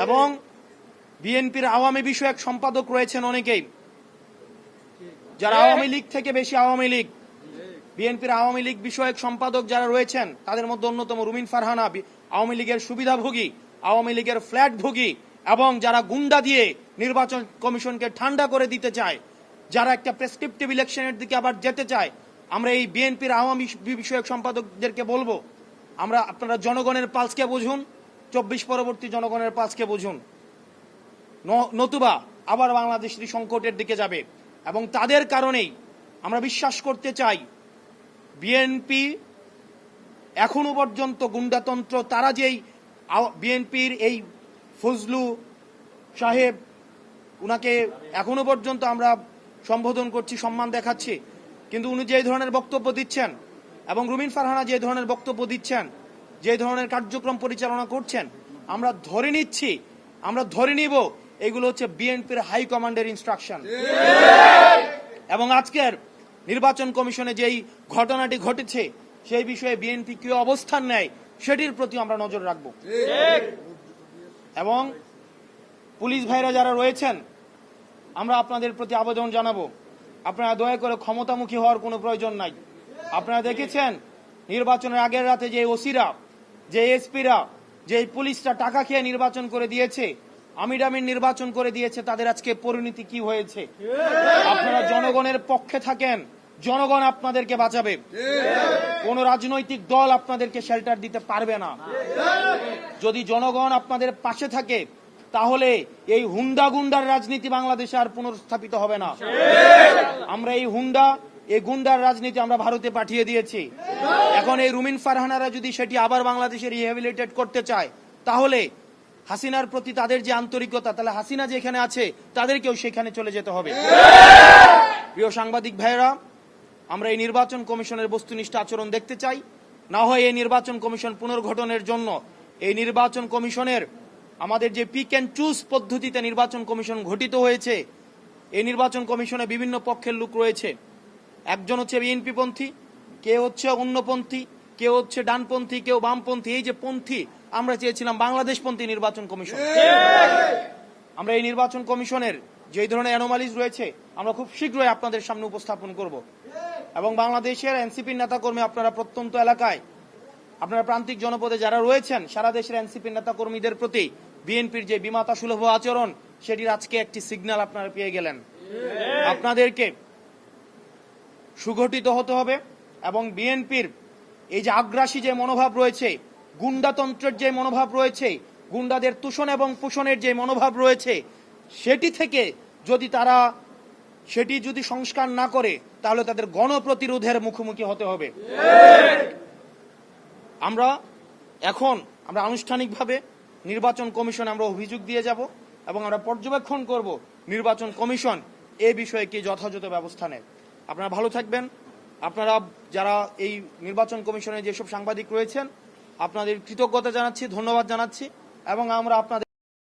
এবং বিএনপির আওয়ামী বিষয়ক সম্পাদক রয়েছেন অনেকেই, যারা আওয়ামী লীগ থেকে বেশি আওয়ামী লীগ। বিএনপির আওয়ামী লীগ বিষয়ক সম্পাদক যারা রয়েছেন তাদের মধ্যে অন্যতম রুমিন ফারহানা, আওয়ামী লীগের সুবিধাভোগী, আওয়ামী লীগের ফ্ল্যাটভোগী, এবং যারা গুন্ডা দিয়ে নির্বাচন কমিশনকে ঠান্ডা করে দিতে চায়, যারা একটা প্রেসক্রিপটিভ ইলেকশনের দিকে আবার যেতে চায়। আমরা এই বিএনপির আওয়ামী বিষয়ক সম্পাদকদেরকে বলবো, আপনারা জনগণের পালসকে বুঝুন, 24 পরবর্তী জনগণের পালসকে বুঝুন, নতুবা আবার বাংলাদেশের সংকটের দিকে যাবে। এবং তাদের কারণেই আমরা বিশ্বাস করতে চাই বিএনপি এখনো পর্যন্ত গুন্ডাতন্ত্র, তারা যেই বিএনপির এই ফজলু সাহেব, উনাকে এখনো পর্যন্ত আমরা সম্বোধন করছি, সম্মান দেখাচ্ছি, কিন্তু উনি যে ধরনের বক্তব্য দিচ্ছেন এবং রুমিন ফারহানা যে ধরনের বক্তব্য দিচ্ছেন, যে ধরনের কার্যক্রম পরিচালনা করছেন, আমরা ধরে নিব এগুলো হচ্ছে বিএনপির হাই কমান্ডের ইনস্ট্রাকশন। এবং আজকের নির্বাচন কমিশনে যেই ঘটনাটি ঘটেছে সেই বিষয়ে বিএনপি কি অবস্থান নেয় সেটির প্রতি আমরা নজর রাখব। এবং পুলিশ ভাইরা যারা রয়েছেন, আমরা আপনাদের প্রতি আবেদন জানাবো, আপনারা দয়া করে ক্ষমতামুখী হওয়ার কোনো প্রয়োজন নাই। আপনারা দেখেছেন নির্বাচনের আগের রাতে যে ওসিরা, যে এসপিরা, যে পুলিশরা টাকা খেয়ে নির্বাচন করে দিয়েছে, আমিরামির নির্বাচন করে দিয়েছে, তাদের আজকে পরিণতি কি হয়েছে। আপনারা জনগণের পক্ষে থাকেন, জনগণ আপনাদেরকে বাঁচাবে, কোন রাজনৈতিক দল আপনাদেরকে শেল্টার দিতে পারবে না। যদি জনগণ আপনাদের পাশে থাকে তাহলে এই হুন্ডা গুন্ডার রাজনীতি বাংলাদেশে আর পুনর্স্থাপিত হবে না। আমরা এই গুন্ডার রাজনীতি আমরা ভারতে পাঠিয়ে দিয়েছি। এখন এই রুমিন ফারহানারা যদি সেটি আবার বাংলাদেশে রিহ্যাবিলিটেট করতে চায়, তাহলে হাসিনার প্রতি তাদের যে আন্তরিকতা, তাহলে হাসিনা যেখানে আছে তাদেরকেও সেখানে চলে যেতে হবে। প্রিয় সাংবাদিক ভাইয়েরা, আমরা এই নির্বাচন কমিশনের বস্তুনিষ্ঠ আচরণ দেখতে চাই। না হয় এই নির্বাচন কমিশন পুনর্গঠনের জন্য এই নির্বাচন কমিশনের আমাদের যে পিক অ্যান্ড চুজ পদ্ধতিতে নির্বাচন কমিশন গঠিত হয়েছে, এই নির্বাচন কমিশনে বিভিন্ন পক্ষের লোক রয়েছে। একজন হচ্ছে বিএনপি পন্থী, কেউ হচ্ছে অন্যপন্থী, কেউ হচ্ছে ডানপন্থী, কেউ বামপন্থী। এই যে পন্থী, আমরা চেয়েছিলাম বাংলাদেশপন্থী নির্বাচন কমিশন। আমরা এই নির্বাচন কমিশনের যে ধরনের অ্যানোমালিজ রয়েছে আমরা খুব শীঘ্রই আপনাদের সামনে উপস্থাপন করব। এবং বাংলাদেশের এনসিপির নেতাকর্মী, আপনারা প্রত্যন্ত এলাকায়, আপনারা প্রান্তিক জনপদে যারা রয়েছেন, সারা দেশের এনসিপির নেতাকর্মীদের প্রতি বিএনপির যে বিমাতা সুলভ আচরণ, সেটির আজকে একটি সিগন্যাল আপনারা পেয়ে গেলেন। আপনাদেরকে সুগঠিত হতে হবে এবং বিএনপির এই যে আগ্রাসী যে মনোভাব রয়েছে, গুন্ডাতন্ত্রের যে মনোভাব রয়েছে, গুন্ডাদের তুষণ এবং পোষণের যে মনোভাব রয়েছে, সেটি থেকে যদি সংস্কার না করে, তাহলে তাদের গণপ্রতিরোধের মুখোমুখি হতে হবে। আমরা আনুষ্ঠানিকভাবে নির্বাচন কমিশনে আমরা অভিযোগ দিয়ে যাব এবং আমরা পর্যবেক্ষণ করব নির্বাচন কমিশন এ বিষয়ে কি যথাযথ ব্যবস্থা নেয়। আপনারা ভালো থাকবেন। আপনারা যারা এই নির্বাচন কমিশনে যেসব সাংবাদিক রয়েছেন, আপনাদের কৃতজ্ঞতা জানাচ্ছি, ধন্যবাদ জানাচ্ছি এবং আমরা আপনাদের